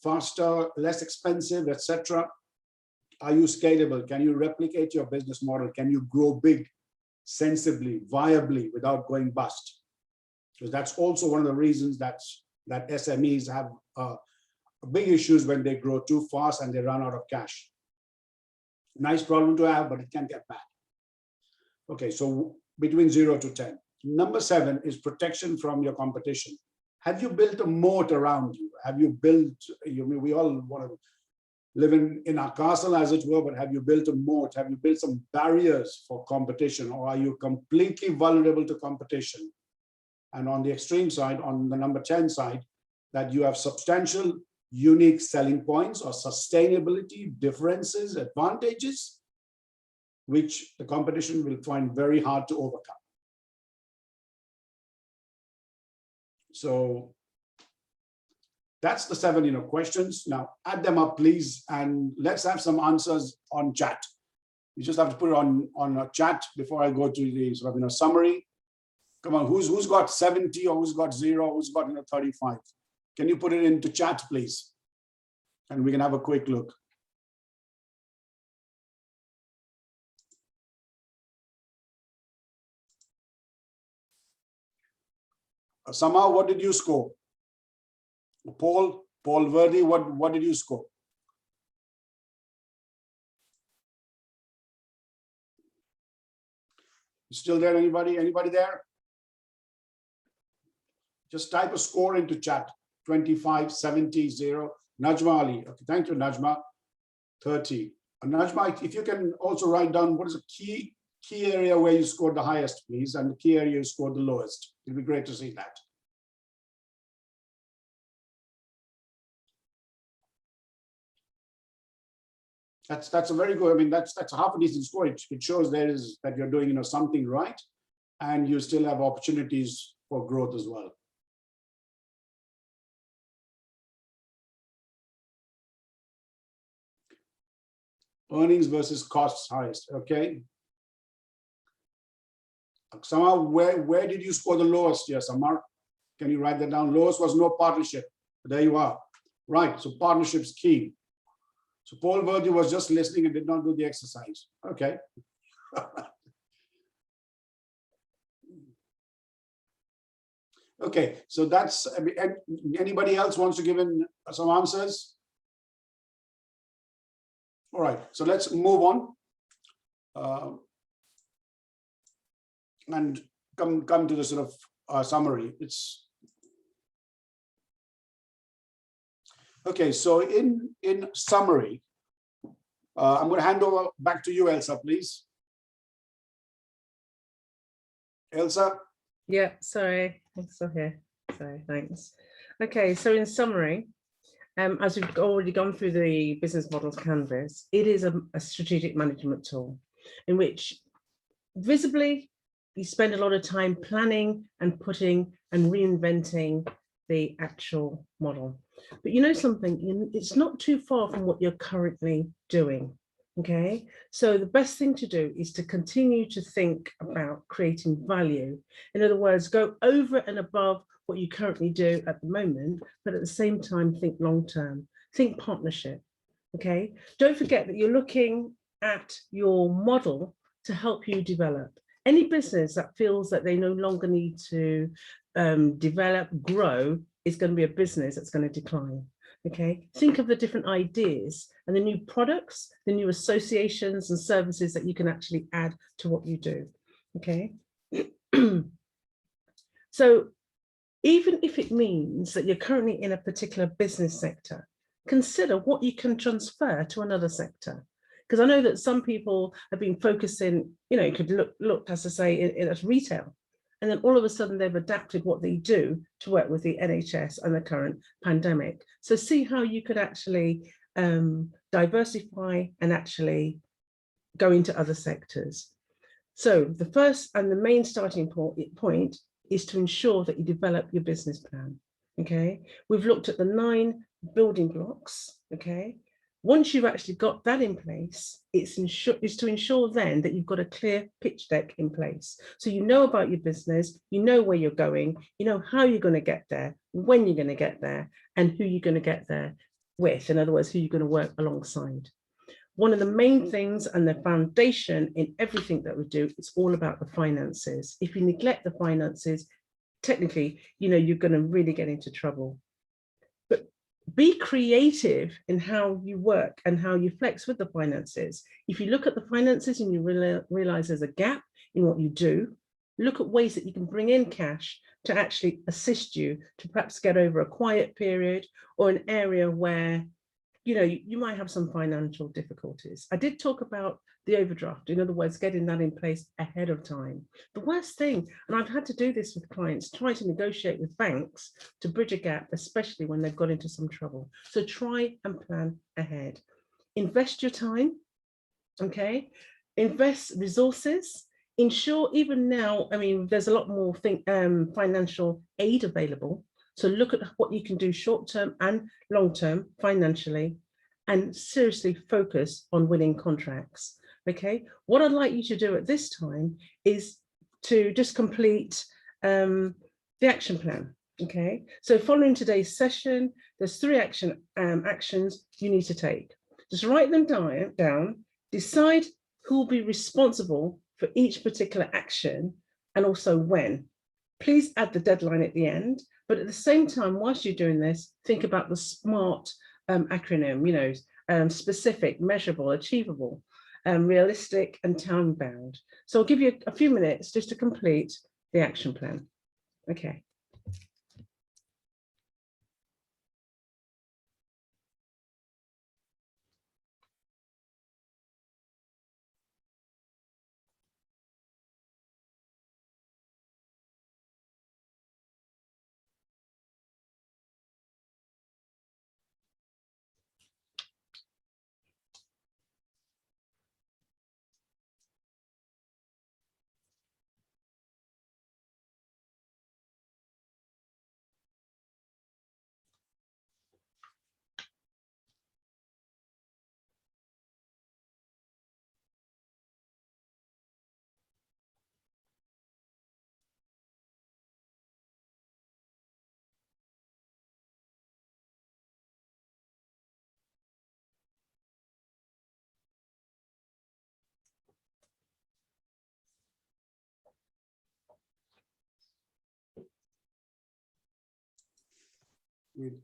faster, less expensive, etc.? Are you scalable? Can you replicate your business model? Can you grow big, sensibly, viably, without going bust? Because that's also one of the reasons that SMEs have big issues when they grow too fast and they run out of cash. Nice problem to have, but it can get bad. Okay, so between 0 to 10. Number 7 is protection from your competition. Have you built a moat around you? Have you built, we all want to live in our castle, as it were, but have you built a moat? Have you built some barriers for competition, or are you completely vulnerable to competition? And on the extreme side, on the number 10 side, that you have substantial unique selling points or sustainability differences, advantages, which the competition will find very hard to overcome. So that's the 7 questions. Now add them up, please, and let's have some answers on chat. You just have to put it on a chat before I go to the sort of summary. Come on, who's got 70, or who's got 0, who's got 35? Can you put it into chat, please? And we can have a quick look. Somehow, what did you score? Paul Verdi, what did you score? Still there? Anybody there? Just type a score into chat. 25, 70, 0. Najma Ali. Okay, thank you, Najma. 30. Najma, if you can also write down what is a key area where you scored the highest, please, and the key area you scored the lowest. It'd be great to see that. That's a very good. I mean, that's half a decent score. It shows that you're doing something right, and you still have opportunities for growth as well. Earnings versus costs highest. Okay. Samar, where did you score the lowest? Yes, Samar. Can you write that down? Lowest was no partnership. There you are. Right. So partnership's key. So Paul Verdi was just listening and did not do the exercise. Okay. Okay. So that's, anybody else wants to give in some answers? All right. So let's move on. And come to the sort of summary. It's okay. So in summary, I'm going to hand over back to you, Elsa, please. Elsa. Yeah, sorry, I'm still here. Sorry, thanks. Okay, so in summary, as we've already gone through the business models canvas, it is a strategic management tool in which visibly you spend a lot of time planning and putting and reinventing the actual model. But you know something, it's not too far from what you're currently doing. Okay, so the best thing to do is to continue to think about creating value. In other words, go over and above what you currently do at the moment, but at the same time, think long term, think partnership. Okay, don't forget that you're looking at your model to help you develop. Any business that feels that they no longer need to develop, grow, is going to be a business that's going to decline. Okay, think of the different ideas and the new products, the new associations and services that you can actually add to what you do. Okay, so even if it means that you're currently in a particular business sector, consider what you can transfer to another sector. Because I know that some people have been focusing, you know, you could look as I say, at retail. And then all of a sudden they've adapted what they do to work with the NHS and the current pandemic. So see how you could actually diversify and actually go into other sectors. So the first and the main starting point is to ensure that you develop your business plan. Okay, we've looked at the 9 building blocks. Okay, once you've actually got that in place, it's to ensure then that you've got a clear pitch deck in place. So you know about your business, you know where you're going, you know how you're going to get there, when you're going to get there, and who you're going to get there with. In other words, who you're going to work alongside. One of the main things and the foundation in everything that we do is all about the finances. If you neglect the finances, technically, you know, you're going to really get into trouble. But be creative in how you work and how you flex with the finances. If you look at the finances and you realize there's a gap in what you do, look at ways that you can bring in cash to actually assist you to perhaps get over a quiet period or an area where, you know, you might have some financial difficulties. I did talk about the overdraft, in other words, getting that in place ahead of time. The worst thing, and I've had to do this with clients, try to negotiate with banks to bridge a gap, especially when they've got into some trouble. So try and plan ahead. Invest your time, okay? Invest resources. Ensure even now, I mean, there's a lot more financial aid available. So look at what you can do short-term and long-term financially, and seriously focus on winning contracts. Okay, what I'd like you to do at this time is to just complete the action plan. Okay, so following today's session, there's 3 actions you need to take. Just write them down, decide who will be responsible for each particular action and also when. Please add the deadline at the end. But at the same time, whilst you're doing this, think about the SMART acronym, you know, specific, measurable, achievable, realistic, and time-bound. So I'll give you a few minutes just to complete the action plan. Okay.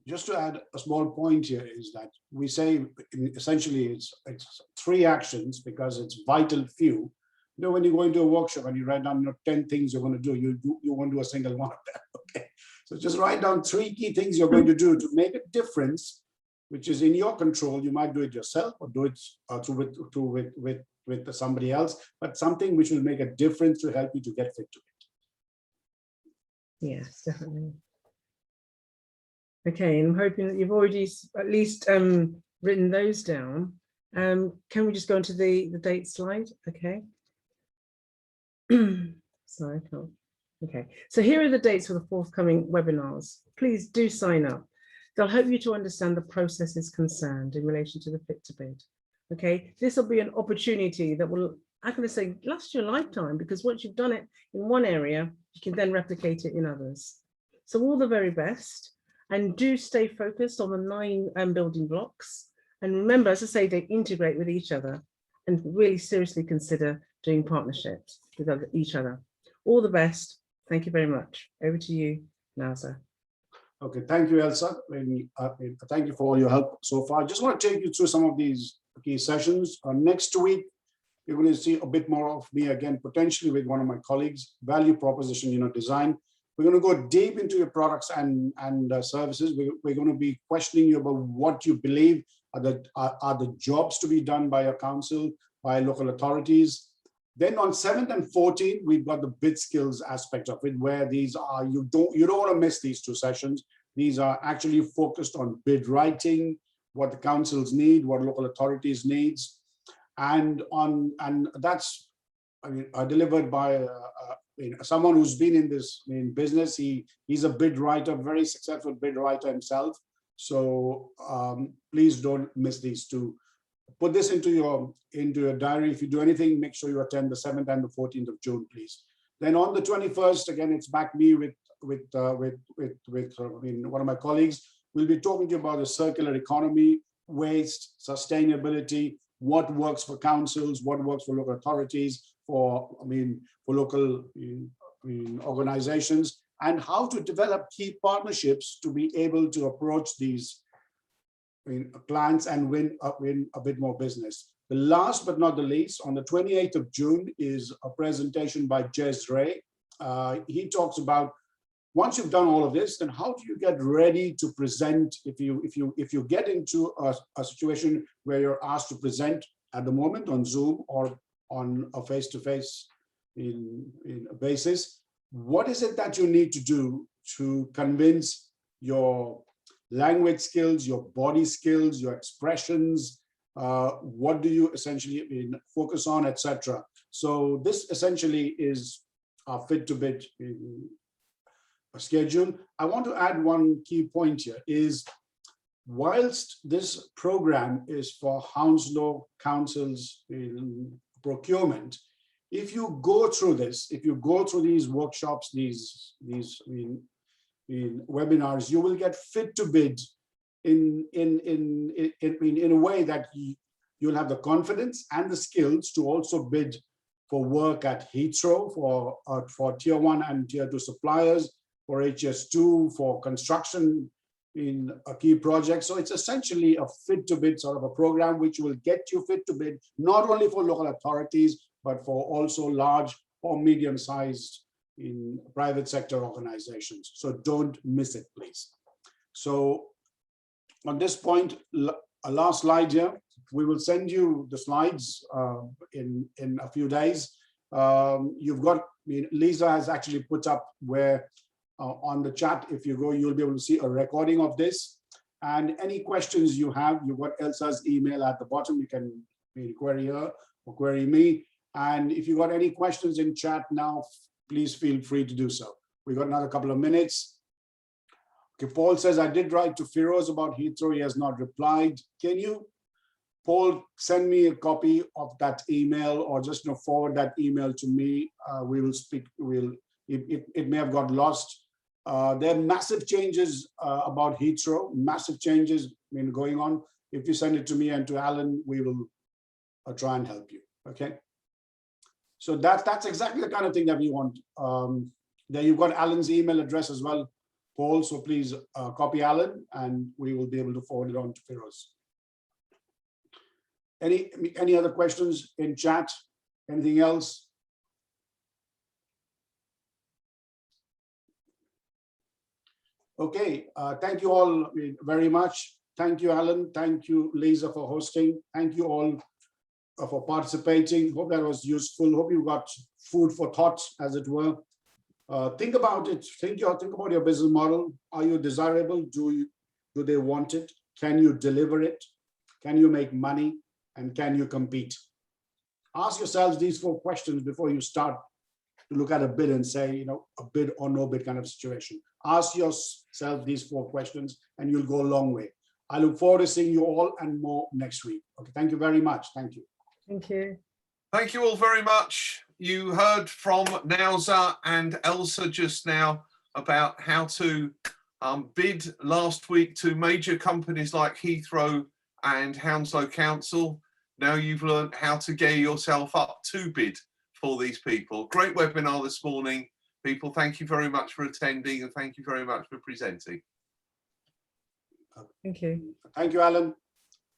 Just to add a small point here is that we say essentially it's 3 actions because it's vital few. You know, when you go into a workshop and you write down 10 things you're going to do, you won't do a single one of them. Okay, so just write down 3 key things you're going to do to make a difference, which is in your control. You might do it yourself or do it with somebody else, but something which will make a difference to help you to get fit to it. Yes, definitely. Okay, and I'm hoping that you've already at least written those down. Can we just go into the date slide? Okay. Sorry, I can't. Okay, so here are the dates for the forthcoming webinars. Please do sign up. They'll help you to understand the processes concerned in relation to the Fit to Bid. Okay, this will be an opportunity that will, I'm going to say, last your lifetime, because once you've done it in one area, you can then replicate it in others. So all the very best, and do stay focused on the 9 building blocks. And remember, as I say, they integrate with each other, and really seriously consider doing partnerships with each other. All the best. Thank you very much. Over to you, Nauzar. Okay, thank you, Elsa. Thank you for all your help so far. I just want to take you through some of these key sessions. Next week, you're going to see a bit more of me again, potentially with one of my colleagues, value proposition, design. We're going to go deep into your products and services. We're going to be questioning you about what you believe are the jobs to be done by your council, by local authorities. Then on 7th and 14th, we've got the bid skills aspect of it, where these are, you don't want to miss these 2 sessions. These are actually focused on bid writing, what the councils need, what local authorities needs, and that's delivered by someone who's been in this business. He's a bid writer, very successful bid writer himself. So please don't miss these 2. Put this into your diary. If you do anything, make sure you attend the 7th and the 14th of June, please. Then on the 21st, again, it's back me with one of my colleagues. We'll be talking to you about the circular economy, waste, sustainability, what works for councils, what works for local authorities, for local organizations, and how to develop key partnerships to be able to approach these clients and win a bit more business. The last but not the least, on the 28th of June is a presentation by Jez Ray. He talks about, once you've done all of this, then how do you get ready to present if you get into a situation where you're asked to present at the moment on Zoom or on a face-to-face basis? What is it that you need to do to convince your language skills, your body skills, your expressions? What do you essentially focus on, etc.? So this essentially is a Fit to Bid schedule. I want to add one key point here is, whilst this program is for Hounslow Council's procurement, if you go through this, if you go through these workshops, these webinars, you will get Fit to Bid in a way that you'll have the confidence and the skills to also bid for work at Heathrow, for tier 1 and tier 2 suppliers, for HS2, for construction in a key project. So it's essentially a Fit to Bid sort of a program which will get you Fit to Bid, not only for local authorities, but for also large or medium-sized private sector organizations. So don't miss it, please. So on this point, a last slide here. We will send you the slides in a few days. You've got, Lisa has actually put up where on the chat, if you go, you'll be able to see a recording of this. And any questions you have, you've got Elsa's email at the bottom. You can query her or query me. And if you've got any questions in chat now, please feel free to do so. We've got another couple of minutes. Okay, Paul says, I did write to Firoz about Heathrow. He has not replied. Can you, Paul, send me a copy of that email, or just forward that email to me? We will speak. It may have got lost. There are massive changes about Heathrow, massive changes going on. If you send it to me and to Alan, we will try and help you. Okay. So that's exactly the kind of thing that we want. There you've got Alan's email address as well, Paul. So please copy Alan, and we will be able to forward it on to Firoz. Any other questions in chat? Anything else? Okay, thank you all very much. Thank you, Alan. Thank you, Lisa, for hosting. Thank you all for participating. Hope that was useful. Hope you got food for thought, as it were. Think about it. Think about your business model. Are you desirable? Do Do they want it? Can you deliver it? Can you make money? And can you compete? Ask yourselves these 4 questions before you start to look at a bid and say, you know, a bid or no bid kind of situation. Ask yourself these 4 questions and you'll go a long way. I look forward to seeing you all and more next week. Okay, thank you very much. Thank you. Thank you. Thank you all very much. You heard from Nauzar and Elsa just now about how to bid last week to major companies like Heathrow and Hounslow Council. Now you've learned how to gear yourself up to bid for these people. Great webinar this morning, people. Thank you very much for attending and thank you very much for presenting. Thank you. Thank you, Alan.